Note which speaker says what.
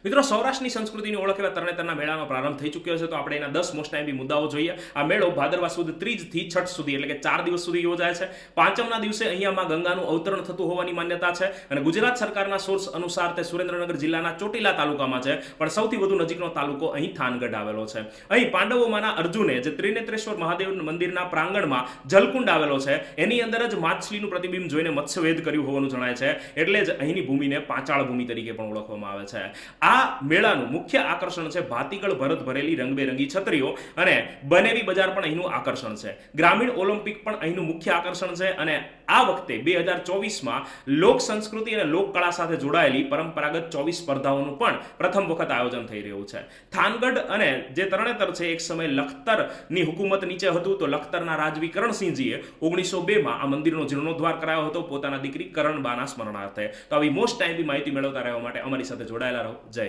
Speaker 1: મિત્રો, સૌરાષ્ટ્રની સંસ્કૃતિની ઓળખ એવા તરણેતરના મેળાનો પ્રારંભ થઈ ચૂક્યો છે, તો આપણે એના 10 મોસ્ટ ટાઈમ મુદ્દાઓ જોઈએ. આ મેળો ભાદરવા સુદ ત્રીજથી છઠ સુધી એટલે કે 4 દિવસ સુધી યોજાય છે. પાંચમના દિવસે અહીંયા માં ગંગાનું અવતરણ થતું હોવાની માન્યતા છે અને ગુજરાત સરકારના સોર્સ અનુસાર તે સુરેન્દ્રનગર જિલ્લાના ચોટીલા તાલુકામાં છે, પણ સૌથી વધુ નજીકનો તાલુકો અહીં થાનગઢ આવેલો છે. અહીં પાંડવોમાંના અર્જુને જે ત્રિનેત્રેશ્વર મહાદેવ મંદિરના પ્રાંગણમાં જલકુંડ આવેલો છે, એની અંદર જ માછલીનું પ્રતિબિંબ જોઈને મત્સ્યવેદ કર્યું હોવાનું જણાય છે, એટલે જ અહીંની ભૂમિને પાંચાળ ભૂમિ તરીકે પણ ઓળખવામાં આવે છે. આ મેળાનું મુખ્ય આકર્ષણ છે ભાતીગળ ભરત ભરેલી રંગબેરંગી છત્રીઓ અને બનેવી બજાર પણ અહીંનું આકર્ષણ છે. ગ્રામીણ ઓલિમ્પિક પણ અહીંનું મુખ્ય આકર્ષણ છે અને આ વખતે 2024માં લોક સંસ્કૃતિ અને લોક કળા સાથે જોડાયેલી પરંપરાગત 24 સ્પર્ધાઓનું પણ પ્રથમ વખત આયોજન થઈ રહ્યું છે. થાનગઢ અને જે તરણેતર છે એક સમય લખતરની હુકુમત નીચે હતું, તો લખતરના રાજવી કરણસિંહજીએ 1902માં આ મંદિરનો જીર્ણોદ્ધાર કરાયો હતો પોતાના દીકરી કરણબાના સ્મરણાર્થે. તો આવી મોસ્ટ ટાઈમની માહિતી મેળવતા રહેવા માટે અમારી સાથે જોડાયેલા રહો. જય